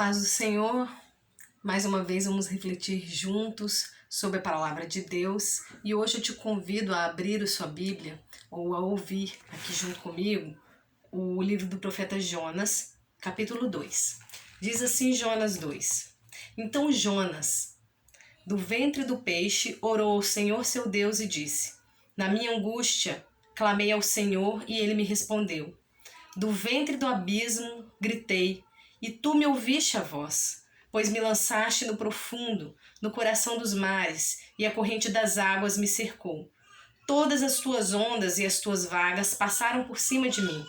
paz do Senhor, mais uma vez vamos refletir juntos sobre a palavra de Deus e hoje eu te convido a abrir a sua Bíblia ou a ouvir aqui junto comigo o livro do profeta Jonas, capítulo 2. Diz assim Jonas 2: Então Jonas, do ventre do peixe, orou ao Senhor seu Deus e disse: Na minha angústia clamei ao Senhor e ele me respondeu. Do ventre do abismo gritei, e tu me ouviste a voz, pois me lançaste no profundo, no coração dos mares, e a corrente das águas me cercou. Todas as tuas ondas e as tuas vagas passaram por cima de mim.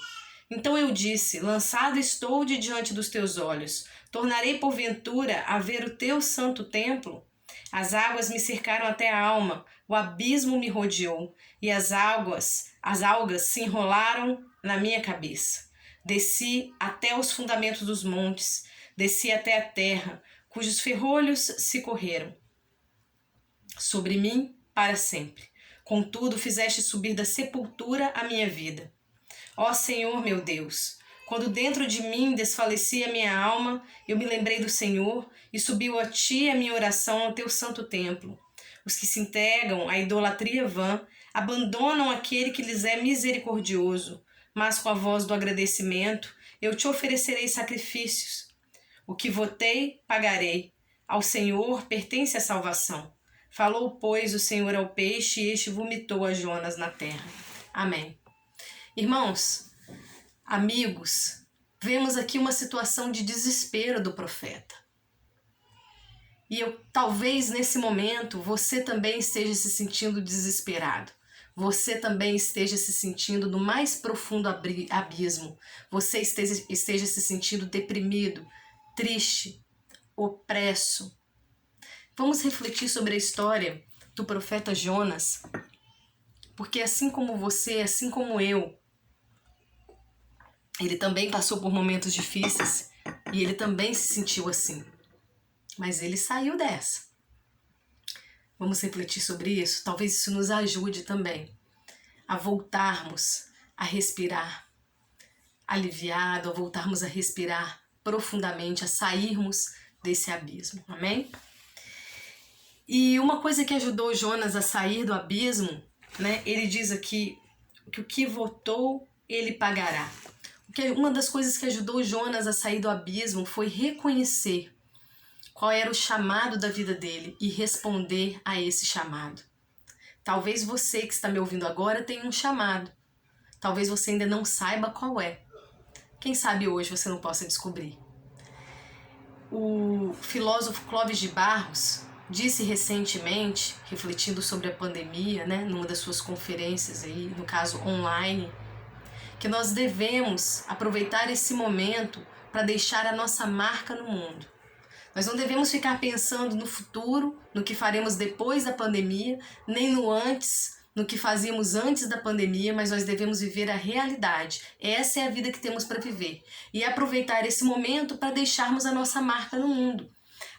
Então eu disse: lançado estou de diante dos teus olhos. Tornarei porventura a ver o teu santo templo? As águas me cercaram até a alma, o abismo me rodeou, e as algas se enrolaram na minha cabeça. Desci até os fundamentos dos montes, desci até a terra, cujos ferrolhos se correram sobre mim para sempre. Contudo, fizeste subir da sepultura a minha vida. Ó Senhor meu Deus, quando dentro de mim desfalecia a minha alma, eu me lembrei do Senhor e subiu a ti a minha oração ao teu santo templo. Os que se entregam à idolatria vã abandonam aquele que lhes é misericordioso, mas com a voz do agradecimento eu te oferecerei sacrifícios. O que votei, pagarei. Ao Senhor pertence a salvação. Falou, pois, o Senhor ao peixe, e este vomitou a Jonas na terra. Amém. Irmãos, amigos, vemos aqui uma situação de desespero do profeta. E talvez nesse momento você também esteja se sentindo desesperado. Você também esteja se sentindo no mais profundo abismo. Você esteja se sentindo deprimido, triste, opresso. Vamos refletir sobre a história do profeta Jonas, porque assim como você, assim como eu, ele também passou por momentos difíceis e ele também se sentiu assim. Mas ele saiu dessa. Vamos refletir sobre isso? Talvez isso nos ajude também a voltarmos a respirar aliviado, a voltarmos a respirar profundamente, a sairmos desse abismo. Amém? E uma coisa que ajudou Jonas a sair do abismo, né? Ele diz aqui que o que votou, ele pagará. Uma das coisas que ajudou Jonas a sair do abismo foi reconhecer qual era o chamado da vida dele e responder a esse chamado. Talvez você que está me ouvindo agora tenha um chamado. Talvez você ainda não saiba qual é. Quem sabe hoje você não possa descobrir. O filósofo Clóvis de Barros disse recentemente, refletindo sobre a pandemia, né, numa das suas conferências aí, no caso online, que nós devemos aproveitar esse momento para deixar a nossa marca no mundo. Nós não devemos ficar pensando no futuro, no que faremos depois da pandemia, nem no antes, no que fazíamos antes da pandemia, mas nós devemos viver a realidade. Essa é a vida que temos para viver. E aproveitar esse momento para deixarmos a nossa marca no mundo.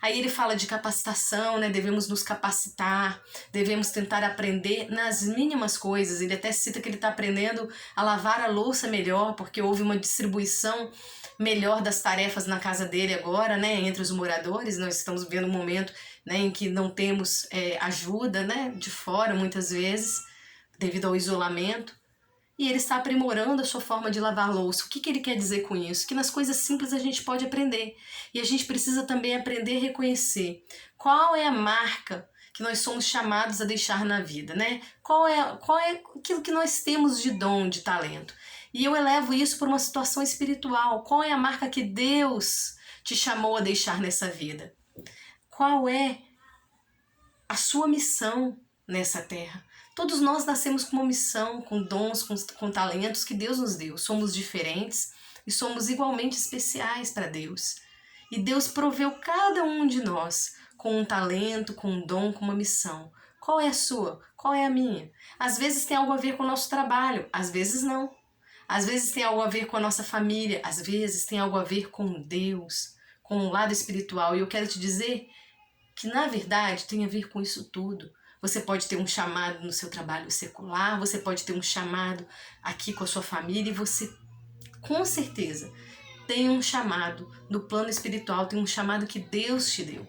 Aí ele fala de capacitação, né? Devemos nos capacitar, devemos tentar aprender nas mínimas coisas. Ele até cita que ele está aprendendo a lavar a louça melhor, porque houve uma distribuição melhor das tarefas na casa dele agora, né? Entre os moradores. Nós estamos vivendo um momento, né, em que não temos ajuda, né, de fora muitas vezes, devido ao isolamento. E ele está aprimorando a sua forma de lavar louça. O que ele quer dizer com isso? Que nas coisas simples a gente pode aprender. E a gente precisa também aprender a reconhecer qual é a marca que nós somos chamados a deixar na vida, né? Qual é aquilo que nós temos de dom, de talento. E eu elevo isso para uma situação espiritual. Qual é a marca que Deus te chamou a deixar nessa vida? Qual é a sua missão nessa terra? Todos nós nascemos com uma missão, com dons, com talentos que Deus nos deu. Somos diferentes e somos igualmente especiais para Deus. E Deus proveu cada um de nós com um talento, com um dom, com uma missão. Qual é a sua? Qual é a minha? Às vezes tem algo a ver com o nosso trabalho, às vezes não. Às vezes tem algo a ver com a nossa família, às vezes tem algo a ver com Deus, com o lado espiritual. E eu quero te dizer que, na verdade, tem a ver com isso tudo. Você pode ter um chamado no seu trabalho secular, você pode ter um chamado aqui com a sua família e você, com certeza, tem um chamado no plano espiritual, tem um chamado que Deus te deu.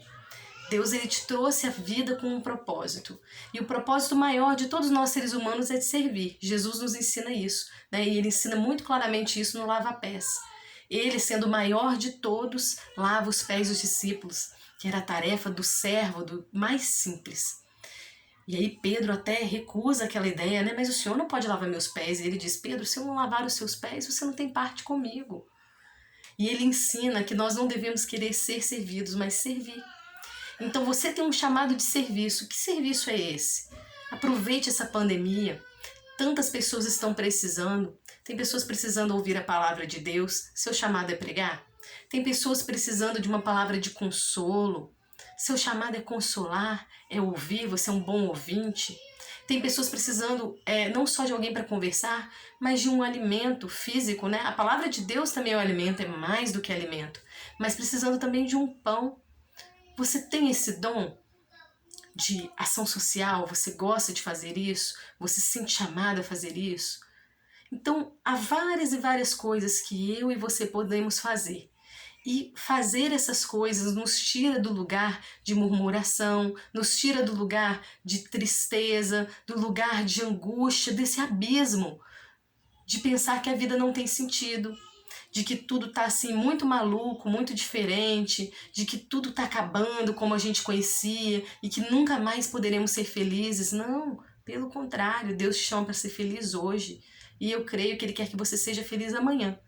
Deus, ele te trouxe a vida com um propósito. E o propósito maior de todos nós seres humanos é de servir. Jesus nos ensina isso, né? E ele ensina muito claramente isso no lava-pés. Ele, sendo o maior de todos, lava os pés dos discípulos, que era a tarefa do servo, do mais simples. E aí Pedro até recusa aquela ideia, né? Mas o Senhor não pode lavar meus pés. E ele diz, Pedro, se eu não lavar os seus pés, você não tem parte comigo. E ele ensina que nós não devemos querer ser servidos, mas servir. Então você tem um chamado de serviço. Que serviço é esse? Aproveite essa pandemia. Tantas pessoas estão precisando. Tem pessoas precisando ouvir a palavra de Deus. Seu chamado é pregar? Tem pessoas precisando de uma palavra de consolo. Seu chamado é consolar, é ouvir, você é um bom ouvinte. Tem pessoas precisando não só de alguém para conversar, mas de um alimento físico, né? A palavra de Deus também é um alimento, é mais do que alimento. Mas precisando também de um pão. Você tem esse dom de ação social? Você gosta de fazer isso? Você se sente chamado a fazer isso? Então, há várias e várias coisas que eu e você podemos fazer. E fazer essas coisas nos tira do lugar de murmuração, nos tira do lugar de tristeza, do lugar de angústia, desse abismo, de pensar que a vida não tem sentido, de que tudo tá assim muito maluco, muito diferente, de que tudo tá acabando como a gente conhecia e que nunca mais poderemos ser felizes. Não, pelo contrário, Deus te chama para ser feliz hoje e eu creio que Ele quer que você seja feliz amanhã.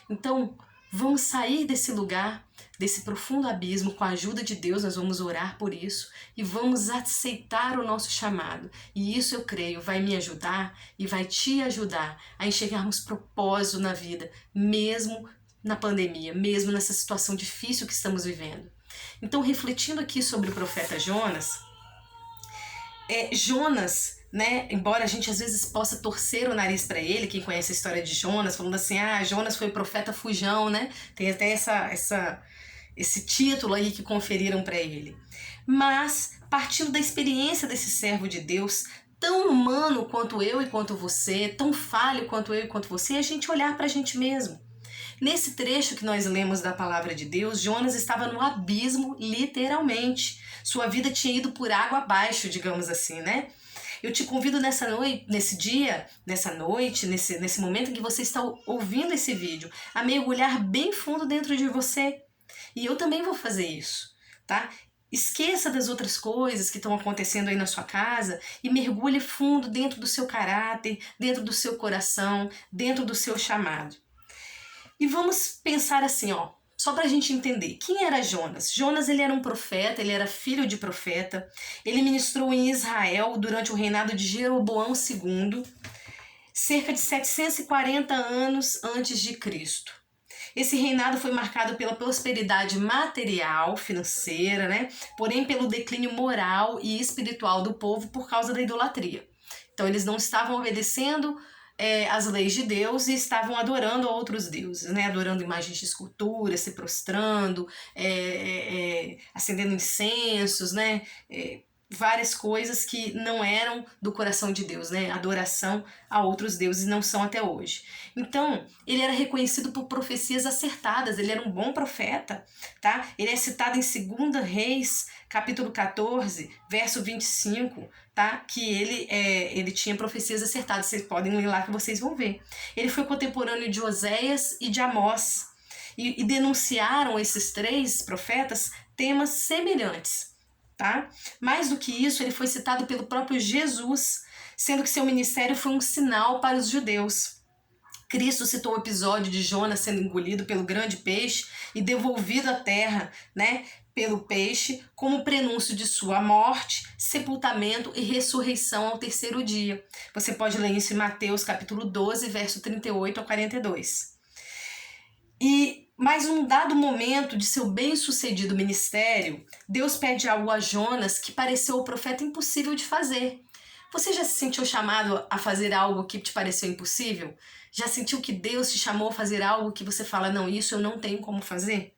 Então, vamos sair desse lugar, desse profundo abismo, com a ajuda de Deus, nós vamos orar por isso e vamos aceitar o nosso chamado. E isso eu creio vai me ajudar e vai te ajudar a enxergarmos propósito na vida, mesmo na pandemia, mesmo nessa situação difícil que estamos vivendo. Então, refletindo aqui sobre o profeta Jonas, Jonas, né, embora a gente às vezes possa torcer o nariz para ele, quem conhece a história de Jonas, falando assim, Jonas foi o profeta fujão, né? Tem até esse título aí que conferiram para ele. Mas, partindo da experiência desse servo de Deus, tão humano quanto eu e quanto você, tão falho quanto eu e quanto você, a gente olhar para a gente mesmo. Nesse trecho que nós lemos da palavra de Deus, Jonas estava no abismo, literalmente. Sua vida tinha ido por água abaixo, digamos assim, né? Eu te convido nessa noite, nesse momento em que você está ouvindo esse vídeo, a mergulhar bem fundo dentro de você. E eu também vou fazer isso, tá? Esqueça das outras coisas que estão acontecendo aí na sua casa e mergulhe fundo dentro do seu caráter, dentro do seu coração, dentro do seu chamado. E vamos pensar assim, só para a gente entender, quem era Jonas? Jonas, ele era um profeta, ele era filho de profeta, ele ministrou em Israel durante o reinado de Jeroboão II, cerca de 740 anos antes de Cristo. Esse reinado foi marcado pela prosperidade material, financeira, né? Porém pelo declínio moral e espiritual do povo por causa da idolatria. Então eles não estavam obedecendo as leis de Deus e estavam adorando outros deuses, né? Adorando imagens de escultura, se prostrando, acendendo incensos, né? Várias coisas que não eram do coração de Deus, né? Adoração a outros deuses não são até hoje. Então, ele era reconhecido por profecias acertadas, ele era um bom profeta, tá? Ele é citado em 2 Reis, capítulo 14, verso 25, tá? Que ele tinha profecias acertadas, vocês podem ler lá que vocês vão ver. Ele foi contemporâneo de Oséias e de Amós, e denunciaram esses 3 profetas temas semelhantes. Tá? Mais do que isso, ele foi citado pelo próprio Jesus, sendo que seu ministério foi um sinal para os judeus. Cristo citou o episódio de Jonas sendo engolido pelo grande peixe e devolvido à terra, né, pelo peixe, como prenúncio de sua morte, sepultamento e ressurreição ao 3º dia. Você pode ler isso em Mateus capítulo 12, verso 38 a 42. Mas num dado momento de seu bem-sucedido ministério, Deus pede algo a Jonas que pareceu ao profeta impossível de fazer. Você já se sentiu chamado a fazer algo que te pareceu impossível? Já sentiu que Deus te chamou a fazer algo que você fala, não, isso eu não tenho como fazer?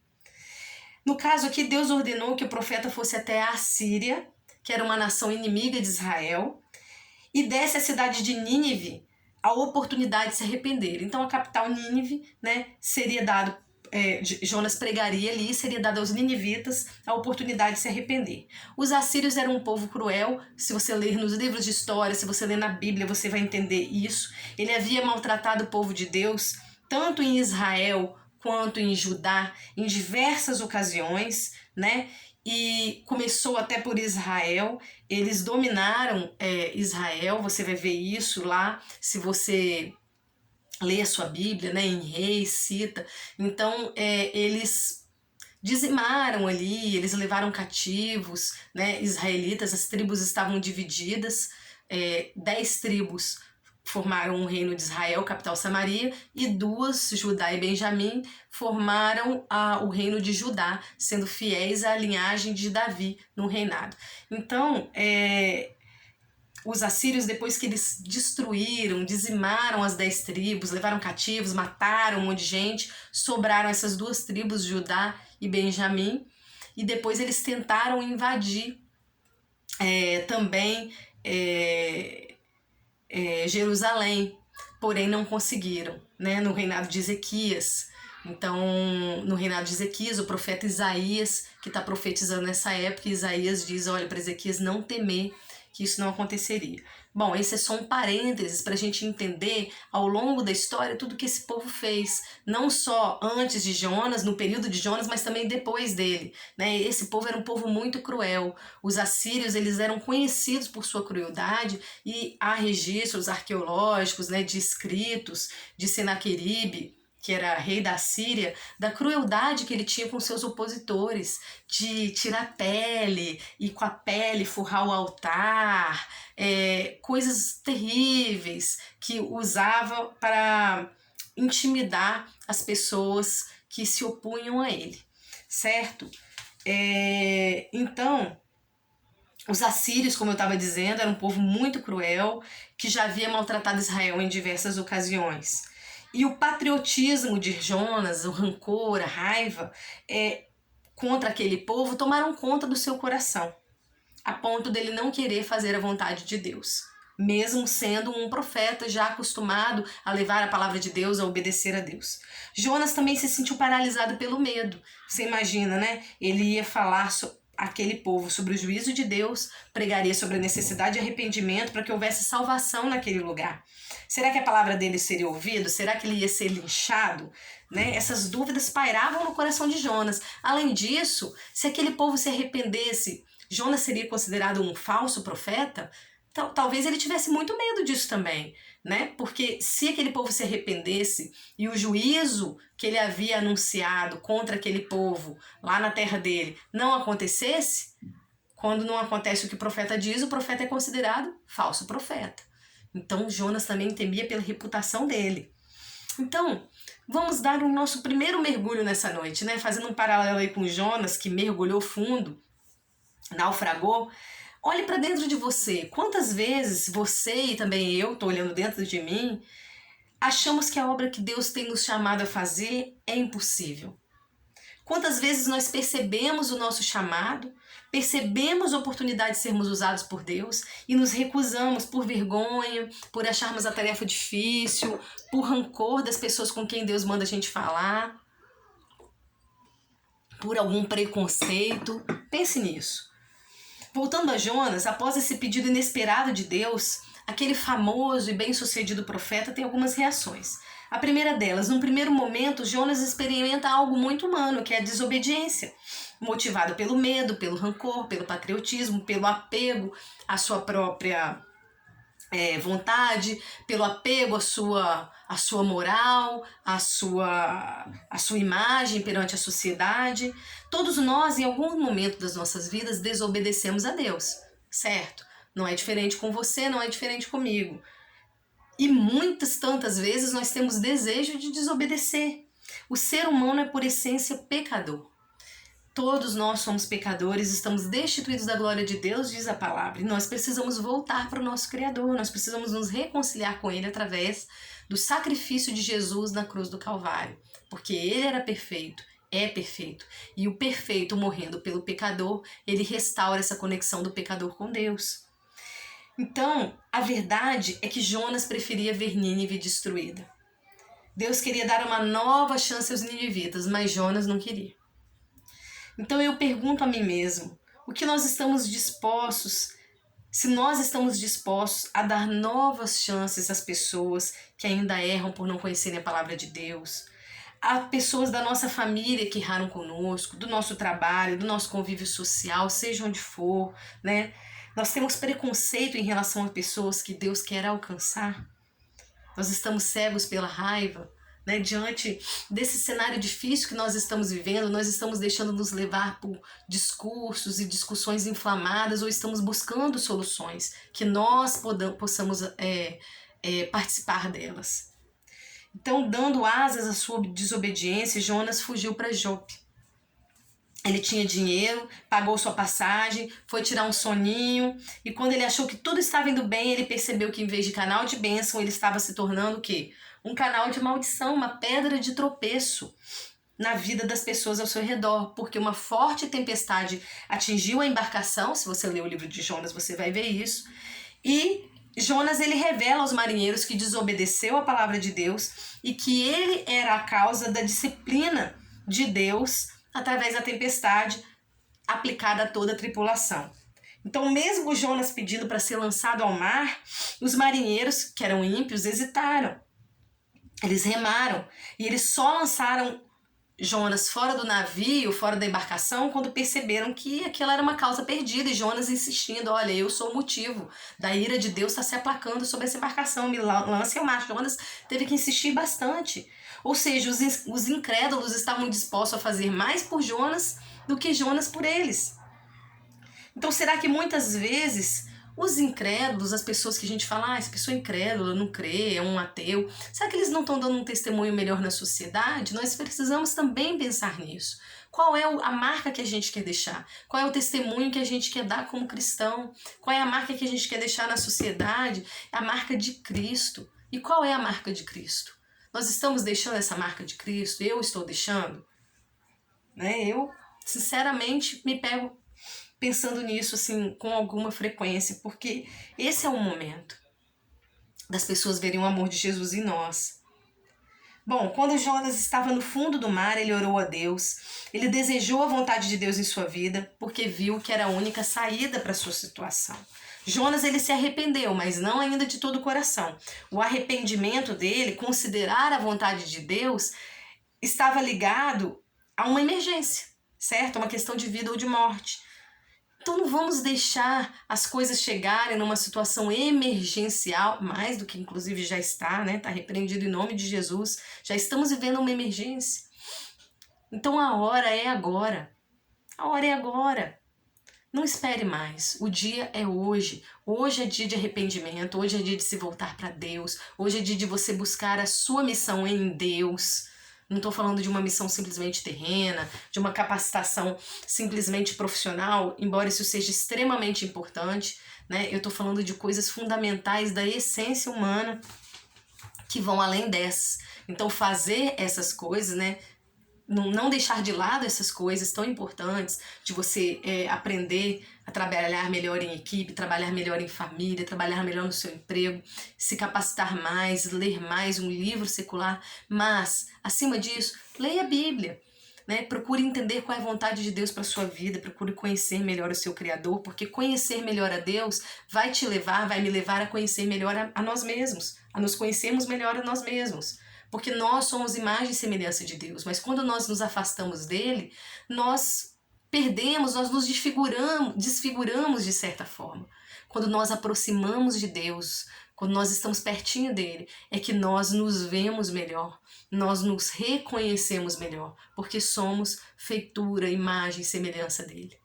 No caso aqui, Deus ordenou que o profeta fosse até a Assíria, que era uma nação inimiga de Israel, e desse à cidade de Nínive a oportunidade de se arrepender. Então a capital Nínive, né, seria dado Jonas pregaria ali e seria dada aos ninivitas a oportunidade de se arrepender. Os assírios eram um povo cruel. Se você ler nos livros de história, se você ler na Bíblia, você vai entender isso. Ele havia maltratado o povo de Deus, tanto em Israel quanto em Judá, em diversas ocasiões, né? E começou até por Israel. Eles dominaram Israel, você vai ver isso lá, se você lê a sua Bíblia, né, em Reis, cita. Então, eles dizimaram ali, eles levaram cativos, né, israelitas, as tribos estavam divididas, 10 tribos formaram o reino de Israel, capital Samaria, e 2, Judá e Benjamim, formaram o reino de Judá, sendo fiéis à linhagem de Davi no reinado. Então, os assírios, depois que eles destruíram, dizimaram as 10 tribos, levaram cativos, mataram um monte de gente, sobraram essas 2 tribos, Judá e Benjamim, e depois eles tentaram invadir também Jerusalém, porém não conseguiram, né? No reinado de Ezequias. Então, no reinado de Ezequias, o profeta Isaías, que está profetizando nessa época, Isaías diz, olha, para Ezequias não temer, que isso não aconteceria. Bom, esse é só um parênteses para a gente entender ao longo da história tudo que esse povo fez, não só antes de Jonas, no período de Jonas, mas também depois dele, né? Esse povo era um povo muito cruel. Os assírios, eles eram conhecidos por sua crueldade e há registros arqueológicos, né, de escritos de Senaqueribe, que era rei da Síria, da crueldade que ele tinha com seus opositores, de tirar pele e com a pele forrar o altar, coisas terríveis que usava para intimidar as pessoas que se opunham a ele, certo? Então, os assírios, como eu estava dizendo, era um povo muito cruel, que já havia maltratado Israel em diversas ocasiões. E o patriotismo de Jonas, o rancor, a raiva contra aquele povo tomaram conta do seu coração, a ponto dele não querer fazer a vontade de Deus, mesmo sendo um profeta já acostumado a levar a palavra de Deus, a obedecer a Deus. Jonas também se sentiu paralisado pelo medo. Você imagina, né? Ele ia falar aquele povo sobre o juízo de Deus, pregaria sobre a necessidade de arrependimento para que houvesse salvação naquele lugar. Será que a palavra dele seria ouvida? Será que ele ia ser linchado? Né? Essas dúvidas pairavam no coração de Jonas. Além disso, se aquele povo se arrependesse, Jonas seria considerado um falso profeta? Talvez ele tivesse muito medo disso também, né? Porque se aquele povo se arrependesse e o juízo que ele havia anunciado contra aquele povo lá na terra dele não acontecesse, quando não acontece o que o profeta diz, o profeta é considerado falso profeta. Então Jonas também temia pela reputação dele. Então, vamos dar o nosso primeiro mergulho nessa noite, né? Fazendo um paralelo aí com Jonas, que mergulhou fundo, naufragou. Olhe para dentro de você. Quantas vezes você e também eu, estou olhando dentro de mim, achamos que a obra que Deus tem nos chamado a fazer é impossível? Quantas vezes nós percebemos o nosso chamado, percebemos a oportunidade de sermos usados por Deus e nos recusamos por vergonha, por acharmos a tarefa difícil, por rancor das pessoas com quem Deus manda a gente falar, por algum preconceito? Pense nisso. Voltando a Jonas, após esse pedido inesperado de Deus, aquele famoso e bem-sucedido profeta tem algumas reações. A primeira delas, num primeiro momento, Jonas experimenta algo muito humano, que é a desobediência, motivado pelo medo, pelo rancor, pelo patriotismo, pelo apego à sua própria vontade, pelo apego à sua moral, à sua imagem perante a sociedade. Todos nós, em algum momento das nossas vidas, desobedecemos a Deus, certo? Não é diferente com você, não é diferente comigo. E muitas, tantas vezes, nós temos desejo de desobedecer. O ser humano é, por essência, pecador. Todos nós somos pecadores, estamos destituídos da glória de Deus, diz a palavra, e nós precisamos voltar para o nosso Criador, nós precisamos nos reconciliar com Ele através do sacrifício de Jesus na cruz do Calvário, porque Ele era perfeito, é perfeito, e o perfeito morrendo pelo pecador, Ele restaura essa conexão do pecador com Deus. Então, a verdade é que Jonas preferia ver Nínive destruída. Deus queria dar uma nova chance aos ninivitas, mas Jonas não queria. Então eu pergunto a mim mesmo, o que nós estamos dispostos, se nós estamos dispostos a dar novas chances às pessoas que ainda erram por não conhecerem a palavra de Deus, a pessoas da nossa família que erraram conosco, do nosso trabalho, do nosso convívio social, seja onde for, né? Nós temos preconceito em relação a pessoas que Deus quer alcançar. Nós estamos cegos pela raiva, né? Diante desse cenário difícil que nós estamos vivendo, nós estamos deixando nos levar por discursos e discussões inflamadas ou estamos buscando soluções que nós possamos participar delas. Então, dando asas à sua desobediência, Jonas fugiu para Jope. Ele tinha dinheiro, pagou sua passagem, foi tirar um soninho, e quando ele achou que tudo estava indo bem, ele percebeu que em vez de canal de bênção, ele estava se tornando o quê? Um canal de maldição, uma pedra de tropeço na vida das pessoas ao seu redor, porque uma forte tempestade atingiu a embarcação. Se você ler o livro de Jonas, você vai ver isso. E Jonas, ele revela aos marinheiros que desobedeceu a palavra de Deus e que ele era a causa da disciplina de Deus através da tempestade aplicada a toda a tripulação. Então, mesmo Jonas pedindo para ser lançado ao mar, os marinheiros, que eram ímpios, hesitaram. Eles remaram e eles só lançaram Jonas fora do navio, fora da embarcação, quando perceberam que aquela era uma causa perdida, e Jonas insistindo, olha, eu sou o motivo da ira de Deus está se aplacando sobre essa embarcação, me lance ao mar. Jonas teve que insistir bastante. Ou seja, os incrédulos estavam dispostos a fazer mais por Jonas do que Jonas por eles. Então, será que muitas vezes os incrédulos, as pessoas que a gente fala, essa pessoa é incrédula, não crê, é um ateu, será que eles não estão dando um testemunho melhor na sociedade? Nós precisamos também pensar nisso. Qual é a marca que a gente quer deixar? Qual é o testemunho que a gente quer dar como cristão? Qual é a marca que a gente quer deixar na sociedade? A marca de Cristo. E qual é a marca de Cristo? Nós estamos deixando essa marca de Cristo? Eu estou deixando? Eu, sinceramente, me pego pensando nisso assim com alguma frequência, porque esse é o momento das pessoas verem o amor de Jesus em nós. Bom, quando Jonas estava no fundo do mar, ele orou a Deus, ele desejou a vontade de Deus em sua vida, porque viu que era a única saída para a sua situação. Jonas, ele se arrependeu, mas não ainda de todo o coração. O arrependimento dele, considerar a vontade de Deus, estava ligado a uma emergência, certo? Uma questão de vida ou de morte. Então não vamos deixar as coisas chegarem numa situação emergencial, mais do que inclusive já está, né? Está repreendido em nome de Jesus. Já estamos vivendo uma emergência. Então a hora é agora. A hora é agora. Não espere mais. O dia é hoje. Hoje é dia de arrependimento. Hoje é dia de se voltar para Deus. Hoje é dia de você buscar a sua missão em Deus. Não estou falando de uma missão simplesmente terrena, de uma capacitação simplesmente profissional, embora isso seja extremamente importante, né? Eu estou falando de coisas fundamentais da essência humana que vão além dessas. Então, fazer essas coisas, né? Não deixar de lado essas coisas tão importantes, de você aprender a trabalhar melhor em equipe, trabalhar melhor em família, trabalhar melhor no seu emprego, se capacitar mais, ler mais um livro secular, mas, acima disso, leia a Bíblia, né? Procure entender qual é a vontade de Deus para a sua vida, procure conhecer melhor o seu Criador, porque conhecer melhor a Deus vai me levar a conhecer melhor a nós mesmos, a nos conhecermos melhor a nós mesmos. Porque nós somos imagem e semelhança de Deus, mas quando nós nos afastamos dele, nós perdemos, nós nos desfiguramos de certa forma. Quando nós aproximamos de Deus, quando nós estamos pertinho dele, é que nós nos vemos melhor, nós nos reconhecemos melhor, porque somos feitura, imagem e semelhança dele.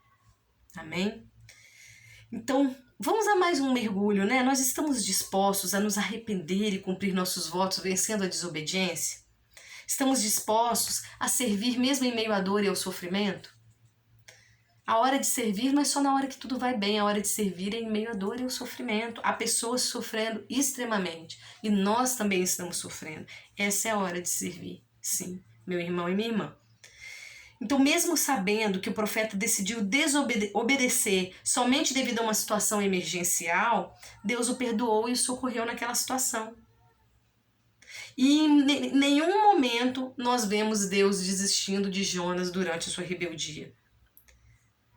Amém? Então, vamos a mais um mergulho, né? Nós estamos dispostos a nos arrepender e cumprir nossos votos vencendo a desobediência? Estamos dispostos a servir mesmo em meio à dor e ao sofrimento? A hora de servir não é só na hora que tudo vai bem, a hora de servir é em meio à dor e ao sofrimento. Há pessoas sofrendo extremamente e nós também estamos sofrendo. Essa é a hora de servir, sim, meu irmão e minha irmã. Então, mesmo sabendo que o profeta decidiu desobedecer somente devido a uma situação emergencial, Deus o perdoou e o socorreu naquela situação. E em nenhum momento nós vemos Deus desistindo de Jonas durante a sua rebeldia.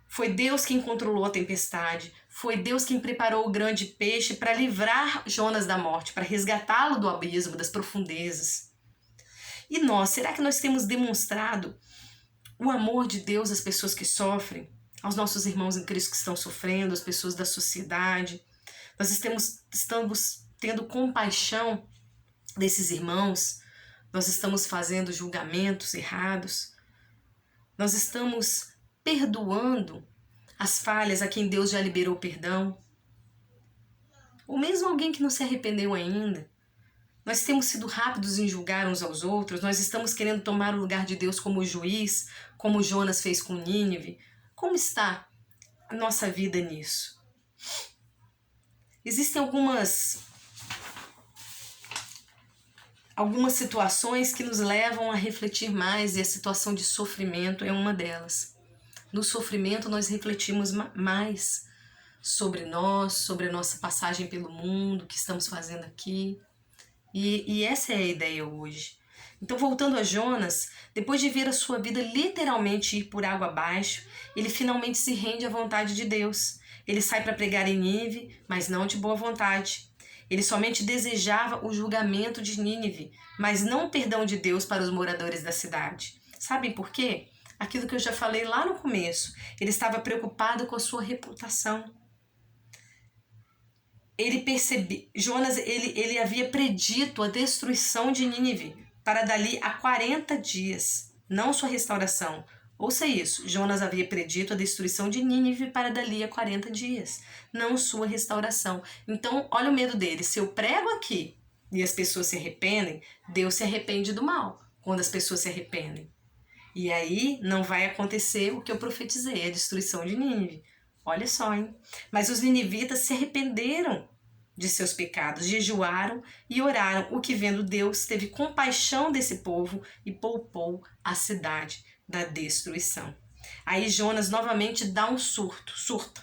Foi Deus quem controlou a tempestade, foi Deus quem preparou o grande peixe para livrar Jonas da morte, para resgatá-lo do abismo, das profundezas. E nós, será que nós temos demonstrado o amor de Deus às pessoas que sofrem, aos nossos irmãos em Cristo que estão sofrendo, às pessoas da sociedade? Nós estamos tendo compaixão desses irmãos? Nós estamos fazendo julgamentos errados? Nós estamos perdoando as falhas a quem Deus já liberou perdão? Ou mesmo alguém que não se arrependeu ainda? Nós temos sido rápidos em julgar uns aos outros, nós estamos querendo tomar o lugar de Deus como juiz, como Jonas fez com Nínive. Como está a nossa vida nisso? Existem algumas situações que nos levam a refletir mais, e a situação de sofrimento é uma delas. No sofrimento nós refletimos mais sobre nós, sobre a nossa passagem pelo mundo, o que estamos fazendo aqui. E essa é a ideia hoje. Então, voltando a Jonas, depois de ver a sua vida literalmente ir por água abaixo, ele finalmente se rende à vontade de Deus. Ele sai para pregar em Nínive, mas não de boa vontade. Ele somente desejava o julgamento de Nínive, mas não o perdão de Deus para os moradores da cidade. Sabem por quê? Aquilo que eu já falei lá no começo. Ele estava preocupado com a sua reputação. Jonas ele havia predito a destruição de Nínive para dali a 40 dias, não sua restauração. Ouça isso, Jonas havia predito a destruição de Nínive para dali a 40 dias, não sua restauração. Então, olha o medo dele, se eu prego aqui e as pessoas se arrependem, Deus se arrepende do mal quando as pessoas se arrependem. E aí não vai acontecer o que eu profetizei, a destruição de Nínive. Olha só, hein? Mas os ninivitas se arrependeram de seus pecados, jejuaram e oraram, o que vendo Deus teve compaixão desse povo e poupou a cidade da destruição. Aí Jonas novamente dá um surta.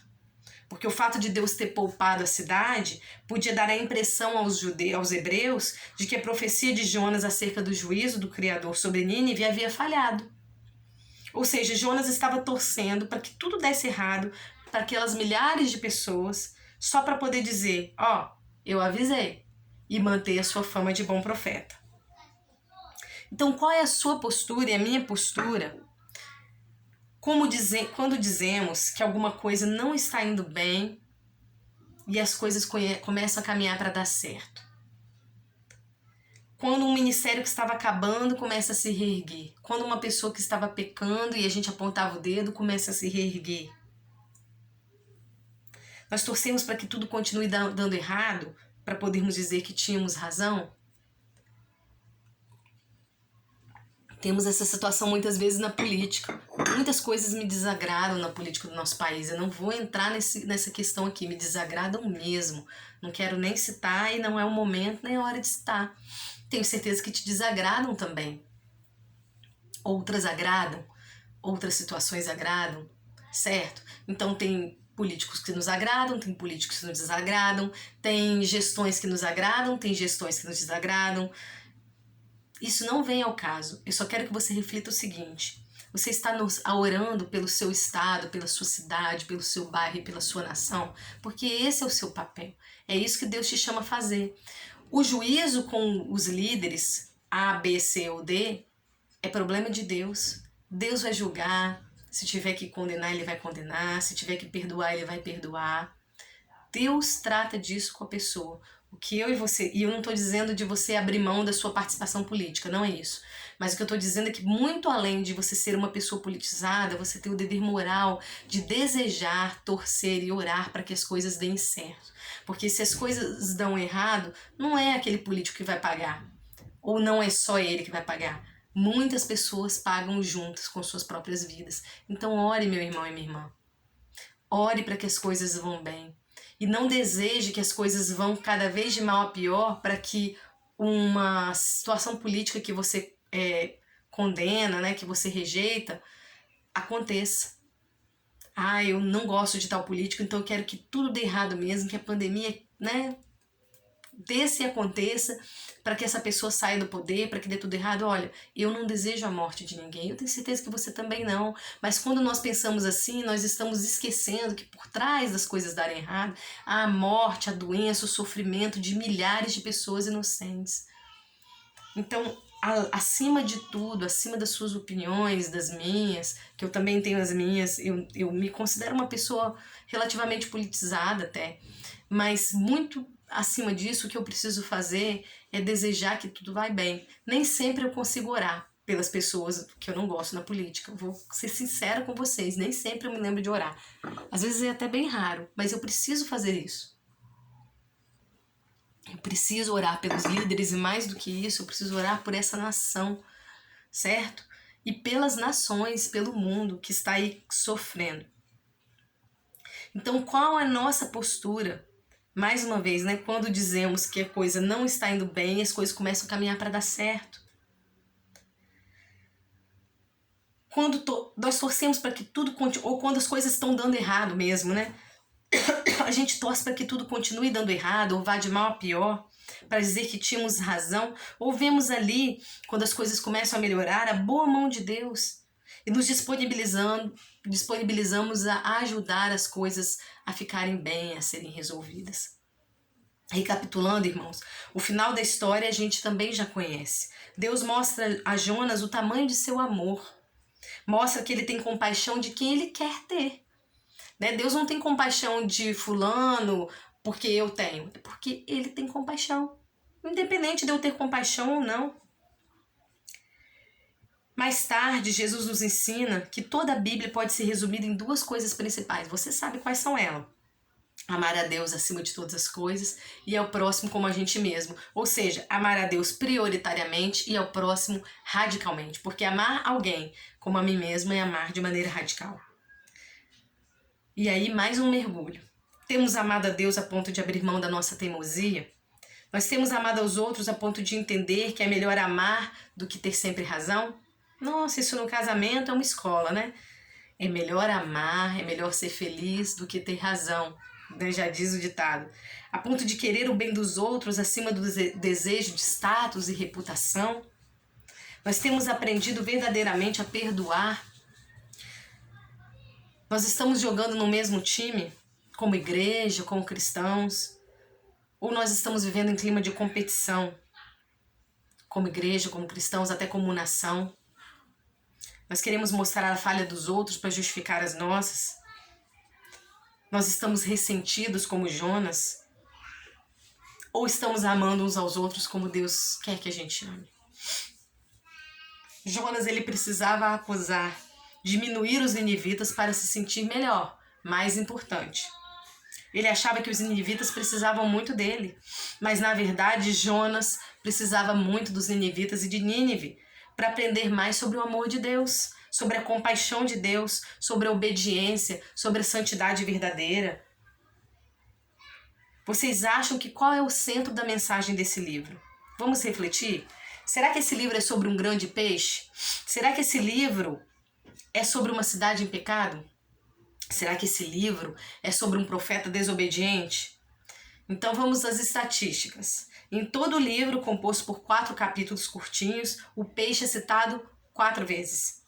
Porque o fato de Deus ter poupado a cidade podia dar a impressão aos hebreus de que a profecia de Jonas acerca do juízo do Criador sobre Nínive havia falhado. Ou seja, Jonas estava torcendo para que tudo desse errado para aquelas milhares de pessoas, só para poder dizer, eu avisei, e manter a sua fama de bom profeta. Então, qual é a sua postura e a minha postura quando dizemos que alguma coisa não está indo bem e as coisas começam a caminhar para dar certo? Quando um ministério que estava acabando começa a se reerguer. Quando uma pessoa que estava pecando e a gente apontava o dedo começa a se reerguer. Nós torcemos para que tudo continue dando errado, para podermos dizer que tínhamos razão. Temos essa situação muitas vezes na política. Muitas coisas me desagradam na política do nosso país. Eu não vou entrar nessa questão aqui, me desagradam mesmo. Não quero nem citar e não é o momento nem a hora de citar. Tenho certeza que te desagradam também. Outras agradam, outras situações agradam, certo? Então tem políticos que nos agradam, tem políticos que nos desagradam, tem gestões que nos agradam, tem gestões que nos desagradam. Isso não vem ao caso. Eu só quero que você reflita o seguinte: você está orando pelo seu estado, pela sua cidade, pelo seu bairro e pela sua nação, porque esse é o seu papel. É isso que Deus te chama a fazer. O juízo com os líderes A, B, C ou D é problema de Deus. Deus vai julgar. Se tiver que condenar, Ele vai condenar. Se tiver que perdoar, Ele vai perdoar. Deus trata disso com a pessoa. O que eu e você... E eu não estou dizendo de você abrir mão da sua participação política, não é isso. Mas o que eu estou dizendo é que muito além de você ser uma pessoa politizada, você tem o dever moral de desejar, torcer e orar para que as coisas deem certo. Porque se as coisas dão errado, não é aquele político que vai pagar. Ou não é só ele que vai pagar. Muitas pessoas pagam juntas com suas próprias vidas. Então ore, meu irmão e minha irmã. Ore para que as coisas vão bem. E não deseje que as coisas vão cada vez de mal a pior para que uma situação política que você condena, né, que você rejeita, aconteça. Eu não gosto de tal político, então eu quero que tudo dê errado mesmo, que a pandemia, né, aconteça e aconteça para que essa pessoa saia do poder, para que dê tudo errado. Olha, eu não desejo a morte de ninguém, eu tenho certeza que você também não, mas quando nós pensamos assim, nós estamos esquecendo que por trás das coisas darem errado, há a morte, a doença, o sofrimento de milhares de pessoas inocentes. Então, acima de tudo, acima das suas opiniões, das minhas, que eu também tenho as minhas, eu me considero uma pessoa relativamente politizada até, mas muito acima disso, o que eu preciso fazer é desejar que tudo vai bem. Nem sempre eu consigo orar pelas pessoas que eu não gosto na política. Eu vou ser sincera com vocês, nem sempre eu me lembro de orar. Às vezes é até bem raro, mas eu preciso fazer isso. Eu preciso orar pelos líderes e mais do que isso, eu preciso orar por essa nação, certo? E pelas nações, pelo mundo que está aí sofrendo. Então, qual é a nossa postura? Mais uma vez, né, quando dizemos que a coisa não está indo bem, as coisas começam a caminhar para dar certo. Quando nós torcemos para que tudo continue, ou quando as coisas estão dando errado mesmo, né? A gente torce para que tudo continue dando errado, ou vá de mal a pior, para dizer que tínhamos razão, ou vemos ali, quando as coisas começam a melhorar, a boa mão de Deus, e nos disponibilizamos a ajudar as coisas a ficarem bem, a serem resolvidas. Recapitulando, irmãos, o final da história a gente também já conhece. Deus mostra a Jonas o tamanho de seu amor. Mostra que ele tem compaixão de quem ele quer ter. Né? Deus não tem compaixão de fulano porque eu tenho, é porque ele tem compaixão. Independente de eu ter compaixão ou não. Mais tarde, Jesus nos ensina que toda a Bíblia pode ser resumida em duas coisas principais. Você sabe quais são elas. Amar a Deus acima de todas as coisas e ao próximo como a gente mesmo. Ou seja, amar a Deus prioritariamente e ao próximo radicalmente. Porque amar alguém como a mim mesmo é amar de maneira radical. E aí, mais um mergulho. Temos amado a Deus a ponto de abrir mão da nossa teimosia? Nós temos amado aos outros a ponto de entender que é melhor amar do que ter sempre razão? Nossa, isso no casamento é uma escola, né? É melhor amar, é melhor ser feliz do que ter razão, né? Já diz o ditado. A ponto de querer o bem dos outros acima do desejo de status e reputação. Nós temos aprendido verdadeiramente a perdoar. Nós estamos jogando no mesmo time, como igreja, como cristãos, ou nós estamos vivendo em clima de competição, como igreja, como cristãos, até como nação. Nós queremos mostrar a falha dos outros para justificar as nossas. Nós estamos ressentidos como Jonas, ou estamos amando uns aos outros como Deus quer que a gente ame. Jonas, ele precisava acusar, diminuir os ninivitas para se sentir melhor, mais importante. Ele achava que os ninivitas precisavam muito dele, mas na verdade Jonas precisava muito dos ninivitas e de Nínive para aprender mais sobre o amor de Deus, sobre a compaixão de Deus, sobre a obediência, sobre a santidade verdadeira. Vocês acham que qual é o centro da mensagem desse livro? Vamos refletir? Será que esse livro é sobre um grande peixe? Será que esse livro é sobre uma cidade em pecado? Será que esse livro é sobre um profeta desobediente? Então vamos às estatísticas. Em todo o livro, composto por 4 capítulos curtinhos, o peixe é citado 4 vezes.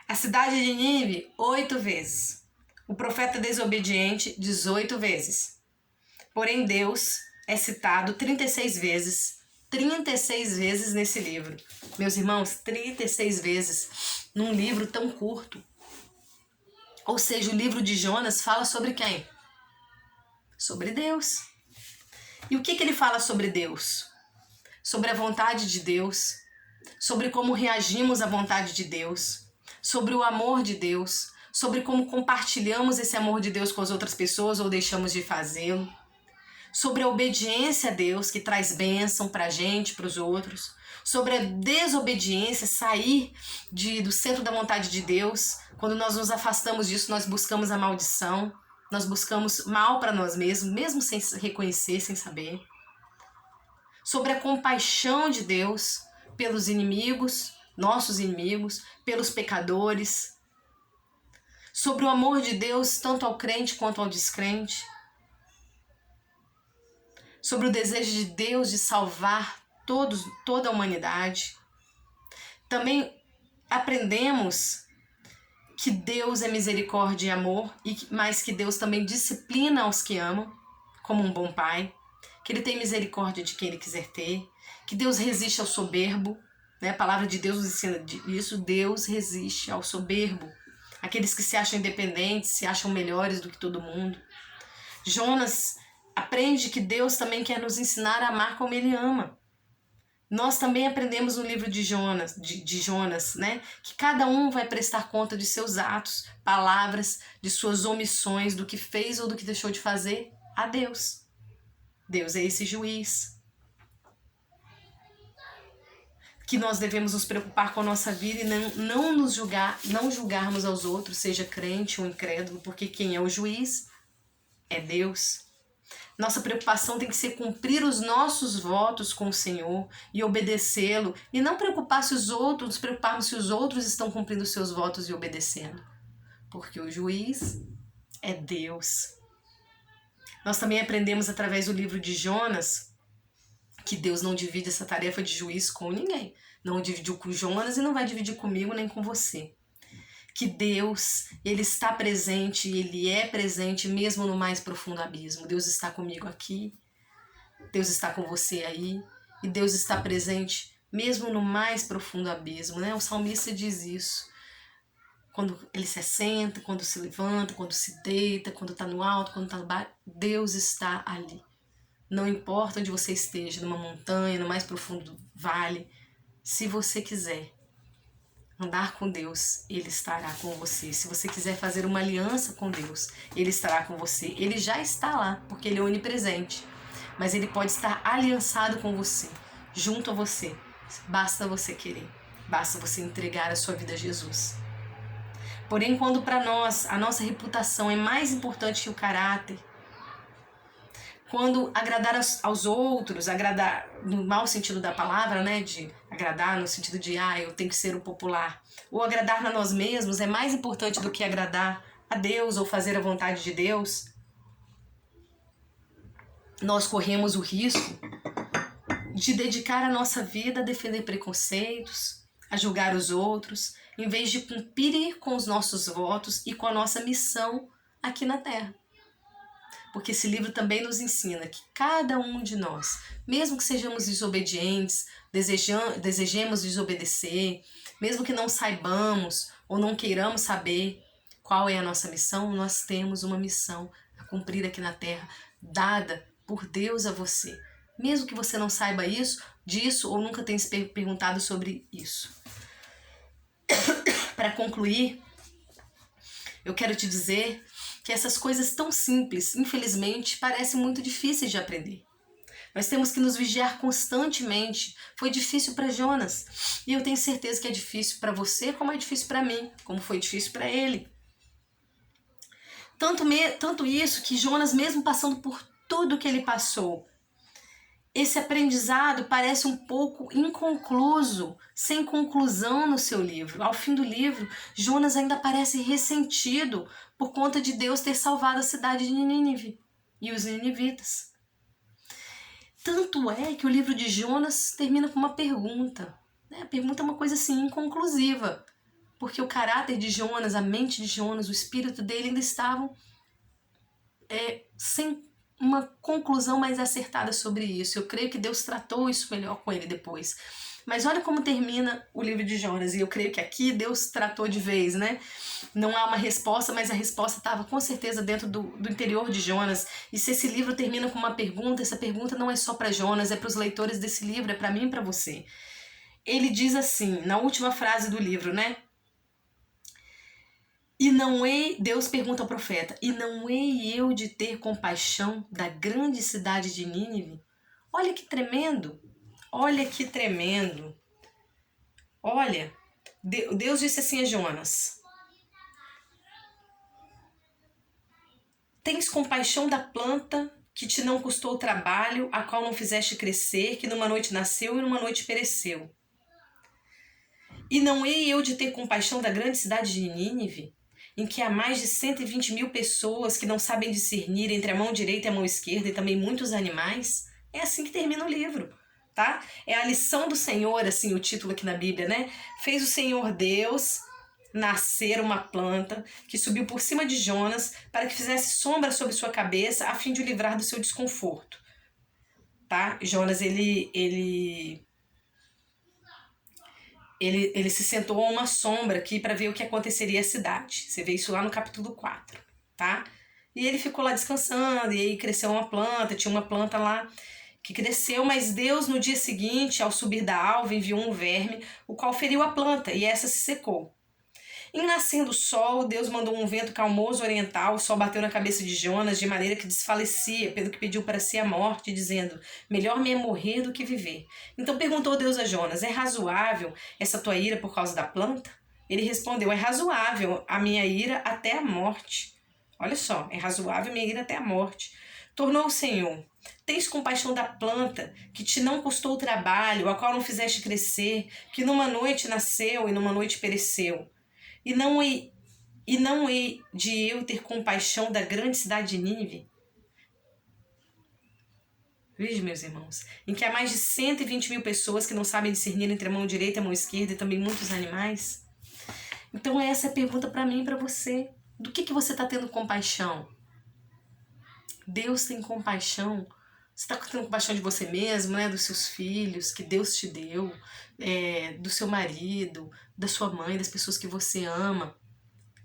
A cidade de Nínive, 8 vezes. O profeta desobediente, 18 vezes. Porém, Deus é citado 36 vezes. 36 vezes nesse livro. Meus irmãos, 36 vezes num livro tão curto. Ou seja, o livro de Jonas fala sobre quem? Sobre Deus. E o que ele fala sobre Deus? Sobre a vontade de Deus, sobre como reagimos à vontade de Deus, sobre o amor de Deus, sobre como compartilhamos esse amor de Deus com as outras pessoas ou deixamos de fazê-lo, sobre a obediência a Deus que traz bênção pra gente, pros outros, sobre a desobediência, sair do centro da vontade de Deus. Quando nós nos afastamos disso, nós buscamos a maldição, nós buscamos mal para nós mesmos, mesmo sem reconhecer, sem saber. Sobre a compaixão de Deus pelos inimigos, nossos inimigos, pelos pecadores. Sobre o amor de Deus tanto ao crente quanto ao descrente. sobre o desejo de Deus de salvar toda a humanidade. Também aprendemos que Deus é misericórdia e amor, mas que Deus também disciplina aos que amam, como um bom pai, que Ele tem misericórdia de quem Ele quiser ter, que Deus resiste ao soberbo, né? A palavra de Deus nos ensina isso, Deus resiste ao soberbo, aqueles que se acham independentes, se acham melhores do que todo mundo. Jonas aprende que Deus também quer nos ensinar a amar como Ele ama. Nós também aprendemos no livro de Jonas, né? Que cada um vai prestar conta de seus atos, palavras, de suas omissões, do que fez ou do que deixou de fazer a Deus. Deus é esse juiz. Que nós devemos nos preocupar com a nossa vida e não julgarmos aos outros, seja crente ou incrédulo, porque quem é o juiz é Deus. Nossa preocupação tem que ser cumprir os nossos votos com o Senhor e obedecê-lo, e não nos preocuparmos se os outros estão cumprindo os seus votos e obedecendo, porque o juiz é Deus. Nós também aprendemos através do livro de Jonas que Deus não divide essa tarefa de juiz com ninguém. Não dividiu com Jonas e não vai dividir comigo nem com você. Que Deus, Ele está presente, Ele é presente mesmo no mais profundo abismo. Deus está comigo aqui, Deus está com você aí, e Deus está presente mesmo no mais profundo abismo, né? O salmista diz isso. Quando ele se assenta, quando se levanta, quando se deita, quando está no alto, quando está no baixo, Deus está ali. Não importa onde você esteja, numa montanha, no mais profundo vale, se você quiser andar com Deus, Ele estará com você. Se você quiser fazer uma aliança com Deus, Ele estará com você. Ele já está lá, porque Ele é onipresente. Mas Ele pode estar aliançado com você, junto a você. Basta você querer. Basta você entregar a sua vida a Jesus. Porém, quando para nós a nossa reputação é mais importante que o caráter, quando agradar aos outros, agradar no mau sentido da palavra, né, de agradar no sentido de eu tenho que ser o popular, ou agradar a nós mesmos é mais importante do que agradar a Deus ou fazer a vontade de Deus, nós corremos o risco de dedicar a nossa vida a defender preconceitos, a julgar os outros, em vez de cumprir com os nossos votos e com a nossa missão aqui na Terra. Porque esse livro também nos ensina que cada um de nós, mesmo que sejamos desobedientes, desejemos desobedecer, mesmo que não saibamos ou não queiramos saber qual é a nossa missão, nós temos uma missão a cumprir aqui na Terra, dada por Deus a você. Mesmo que você não saiba disso ou nunca tenha se perguntado sobre isso. Para concluir, eu quero te dizer que essas coisas tão simples, infelizmente, parecem muito difíceis de aprender. Nós temos que nos vigiar constantemente. Foi difícil para Jonas, e eu tenho certeza que é difícil para você, como é difícil para mim, como foi difícil para ele. Tanto isso que Jonas, mesmo passando por tudo que ele passou, esse aprendizado parece um pouco inconcluso, sem conclusão no seu livro. Ao fim do livro, Jonas ainda parece ressentido por conta de Deus ter salvado a cidade de Nínive e os ninivitas. Tanto é que o livro de Jonas termina com uma pergunta. A pergunta é uma coisa assim inconclusiva, porque o caráter de Jonas, a mente de Jonas, o espírito dele ainda estavam sem uma conclusão mais acertada sobre isso. Eu creio que Deus tratou isso melhor com ele depois. Mas olha como termina o livro de Jonas, e eu creio que aqui Deus tratou de vez, né? Não há uma resposta, mas a resposta estava com certeza dentro do interior de Jonas. E se esse livro termina com uma pergunta, essa pergunta não é só para Jonas, é para os leitores desse livro, é para mim e para você. Ele diz assim, na última frase do livro, né? Deus pergunta ao profeta, e não hei eu de ter compaixão da grande cidade de Nínive? Olha que tremendo, olha que tremendo. Olha, Deus disse assim a Jonas, tens compaixão da planta que te não custou trabalho, a qual não fizeste crescer, que numa noite nasceu e numa noite pereceu. E não hei eu de ter compaixão da grande cidade de Nínive, em que há mais de 120 mil pessoas que não sabem discernir entre a mão direita e a mão esquerda, e também muitos animais? É assim que termina o livro, tá? É a lição do Senhor, assim, o título aqui na Bíblia, né? Fez o Senhor Deus nascer uma planta que subiu por cima de Jonas para que fizesse sombra sobre sua cabeça a fim de o livrar do seu desconforto, tá? Jonas, ele se sentou a uma sombra aqui para ver o que aconteceria à cidade. Você vê isso lá no capítulo 4, tá? E ele ficou lá descansando, e aí cresceu uma planta, tinha uma planta lá que cresceu, mas Deus no dia seguinte, ao subir da alva, enviou um verme, o qual feriu a planta, e essa se secou. Em nascendo o sol, Deus mandou um vento calmoso oriental, o sol bateu na cabeça de Jonas de maneira que desfalecia, pelo que pediu para si a morte, dizendo, melhor me é morrer do que viver. Então perguntou Deus a Jonas, é razoável essa tua ira por causa da planta? Ele respondeu, é razoável a minha ira até a morte. Olha só, é razoável a minha ira até a morte. Tornou o Senhor, tens compaixão da planta, que te não custou trabalho, a qual não fizeste crescer, que numa noite nasceu e numa noite pereceu. E não hei de eu ter compaixão da grande cidade de Nínive? Veja, meus irmãos, em que há mais de 120 mil pessoas que não sabem discernir entre a mão direita e a mão esquerda e também muitos animais. Então essa é a pergunta para mim e para você. Do que você está tendo compaixão? Deus tem compaixão. Você está tendo compaixão de você mesmo, né? Dos seus filhos que Deus te deu, do seu marido, da sua mãe, das pessoas que você ama.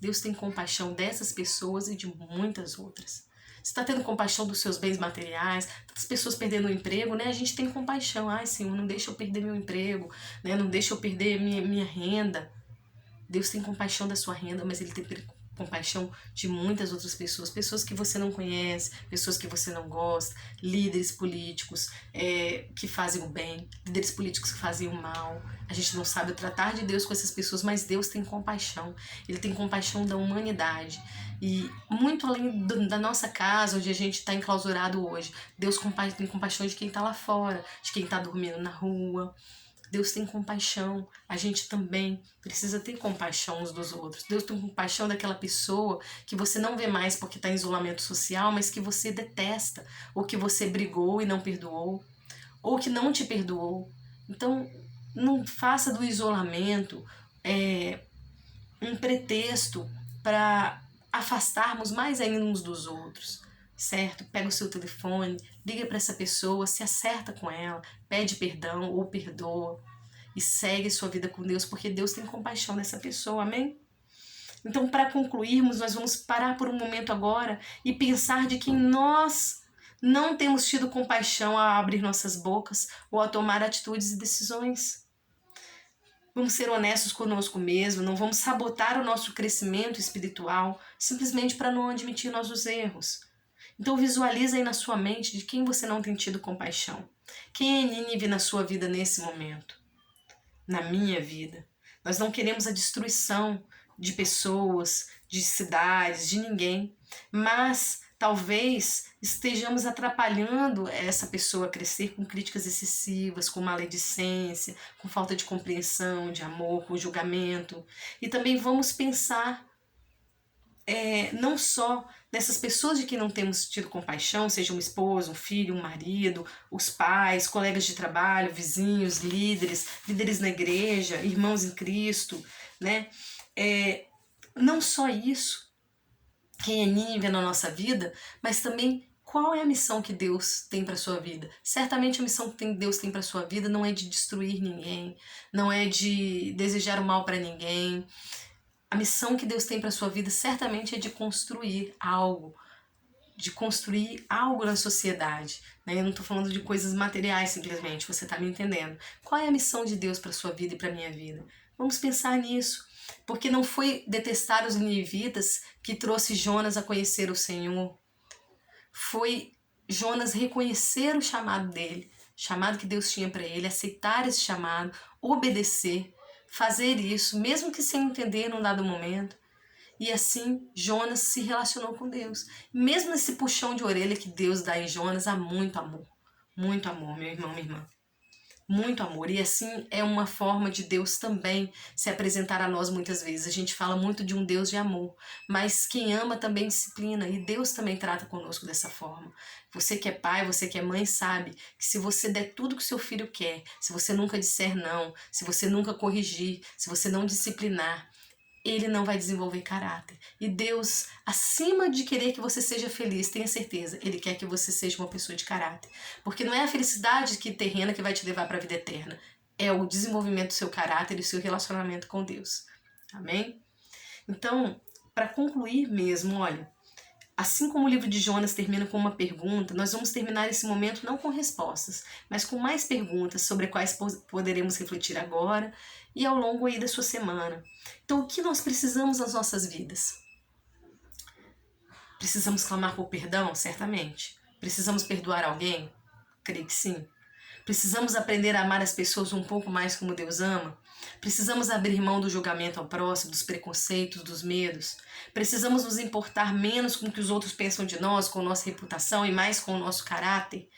Deus tem compaixão dessas pessoas e de muitas outras. Você está tendo compaixão dos seus bens materiais, das pessoas perdendo o emprego, né? A gente tem compaixão. Ai, Senhor, não deixa eu perder meu emprego, né? Não deixa eu perder minha renda. Deus tem compaixão da sua renda, mas Ele tem compaixão de muitas outras pessoas. Pessoas que você não conhece, pessoas que você não gosta, líderes políticos que fazem o bem, líderes políticos que fazem o mal. A gente não sabe o tratar de Deus com essas pessoas, mas Deus tem compaixão. Ele tem compaixão da humanidade. E muito além da nossa casa, onde a gente está enclausurado hoje, Deus tem compaixão de quem está lá fora, de quem está dormindo na rua. Deus tem compaixão. A gente também precisa ter compaixão uns dos outros. Deus tem compaixão daquela pessoa que você não vê mais porque está em isolamento social, mas que você detesta, ou que você brigou e não perdoou, ou que não te perdoou. Então, não faça do isolamento um pretexto para afastarmos mais ainda uns dos outros, certo? Pega o seu telefone, liga para essa pessoa, se acerta com ela, pede perdão ou perdoa e segue sua vida com Deus, porque Deus tem compaixão dessa pessoa, amém? Então, para concluirmos, nós vamos parar por um momento agora e pensar de quem nós não temos tido compaixão a abrir nossas bocas ou a tomar atitudes e decisões. Vamos ser honestos conosco mesmo, não vamos sabotar o nosso crescimento espiritual simplesmente para não admitir nossos erros. Então visualiza aí na sua mente de quem você não tem tido compaixão. Quem é Nínive na sua vida nesse momento? Na minha vida. Nós não queremos a destruição de pessoas, de cidades, de ninguém, mas talvez estejamos atrapalhando essa pessoa a crescer com críticas excessivas, com maledicência, com falta de compreensão, de amor, com julgamento. E também vamos pensar não só dessas pessoas de quem não temos tido compaixão, seja um esposo, um filho, um marido, os pais, colegas de trabalho, vizinhos, líderes na igreja, irmãos em Cristo, né? Não só isso, quem é Nínive na nossa vida, mas também qual é a missão que Deus tem para sua vida. Certamente a missão que Deus tem para sua vida não é de destruir ninguém, não é de desejar o mal para ninguém. A missão que Deus tem para sua vida certamente é de construir algo na sociedade. Né? Eu não estou falando de coisas materiais simplesmente, você está me entendendo. Qual é a missão de Deus para sua vida e para minha vida? Vamos pensar nisso, porque não foi detestar os ninivitas que trouxe Jonas a conhecer o Senhor. Foi Jonas reconhecer o chamado dele, chamado que Deus tinha para ele, aceitar esse chamado, obedecer, fazer isso, mesmo que sem entender num dado momento. E assim Jonas se relacionou com Deus. Mesmo nesse puxão de orelha que Deus dá em Jonas, há muito amor, meu irmão, minha irmã. muito amor. E assim é uma forma de Deus também se apresentar a nós muitas vezes. A gente fala muito de um Deus de amor, mas quem ama também disciplina, e Deus também trata conosco dessa forma. Você que é pai, você que é mãe, sabe que se você der tudo que seu filho quer, se você nunca disser não, se você nunca corrigir, se você não disciplinar, ele não vai desenvolver caráter. E Deus, acima de querer que você seja feliz, tenha certeza, Ele quer que você seja uma pessoa de caráter. Porque não é a felicidade terrena que vai te levar para a vida eterna. É o desenvolvimento do seu caráter e do seu relacionamento com Deus. Amém? Então, para concluir mesmo, olha, assim como o livro de Jonas termina com uma pergunta, nós vamos terminar esse momento não com respostas, mas com mais perguntas sobre as quais poderemos refletir agora e ao longo aí da sua semana. Então, o que nós precisamos nas nossas vidas? Precisamos clamar por perdão? Certamente. Precisamos perdoar alguém? Creio que sim. Precisamos aprender a amar as pessoas um pouco mais como Deus ama? Precisamos abrir mão do julgamento ao próximo, dos preconceitos, dos medos? Precisamos nos importar menos com o que os outros pensam de nós, com nossa reputação e mais com o nosso caráter?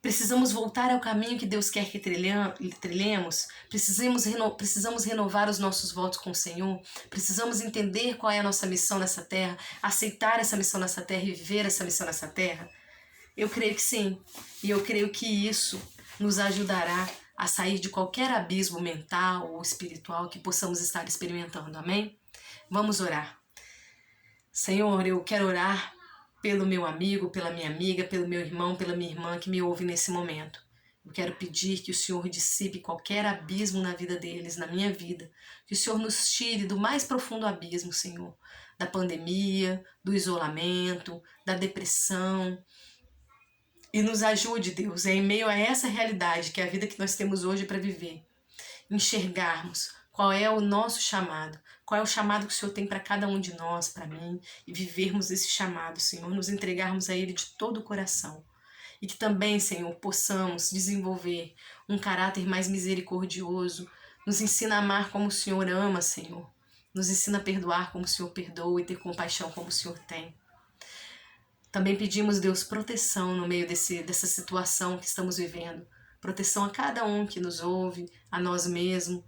Precisamos voltar ao caminho que Deus quer que trilhemos? Precisamos renovar os nossos votos com o Senhor? Precisamos entender qual é a nossa missão nessa terra, aceitar essa missão nessa terra e viver essa missão nessa terra? Eu creio que sim. E eu creio que isso nos ajudará a sair de qualquer abismo mental ou espiritual que possamos estar experimentando. Amém? Vamos orar. Senhor, eu quero orar pelo meu amigo, pela minha amiga, pelo meu irmão, pela minha irmã que me ouve nesse momento. Eu quero pedir que o Senhor dissipe qualquer abismo na vida deles, na minha vida. Que o Senhor nos tire do mais profundo abismo, Senhor. Da pandemia, do isolamento, da depressão. E nos ajude, Deus, em meio a essa realidade que é a vida que nós temos hoje para viver. Enxergarmos qual é o nosso chamado, qual é o chamado que o Senhor tem para cada um de nós, para mim, e vivermos esse chamado, Senhor, nos entregarmos a Ele de todo o coração. E que também, Senhor, possamos desenvolver um caráter mais misericordioso, nos ensina a amar como o Senhor ama, Senhor, nos ensina a perdoar como o Senhor perdoa e ter compaixão como o Senhor tem. Também pedimos, Deus, proteção no meio dessa situação que estamos vivendo, proteção a cada um que nos ouve, a nós mesmos,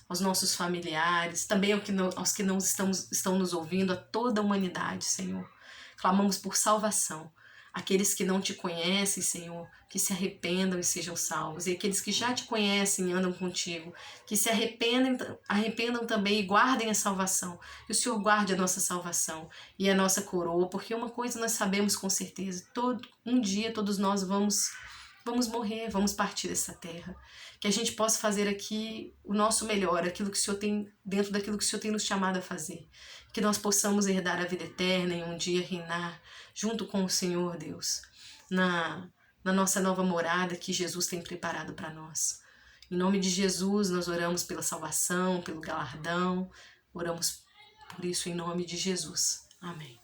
aos nossos familiares, também aos que não estão nos ouvindo, a toda a humanidade, Senhor. Clamamos por salvação. Aqueles que não te conhecem, Senhor, que se arrependam e sejam salvos. E aqueles que já te conhecem e andam contigo, que se arrependam também e guardem a salvação. Que o Senhor guarde a nossa salvação e a nossa coroa, porque uma coisa nós sabemos com certeza, um dia todos nós vamos morrer, vamos partir dessa terra. Que a gente possa fazer aqui o nosso melhor, aquilo que o Senhor tem, dentro daquilo que o Senhor tem nos chamado a fazer. Que nós possamos herdar a vida eterna e um dia reinar junto com o Senhor, Deus, na nossa nova morada que Jesus tem preparado para nós. Em nome de Jesus, nós oramos pela salvação, pelo galardão, oramos por isso em nome de Jesus. Amém.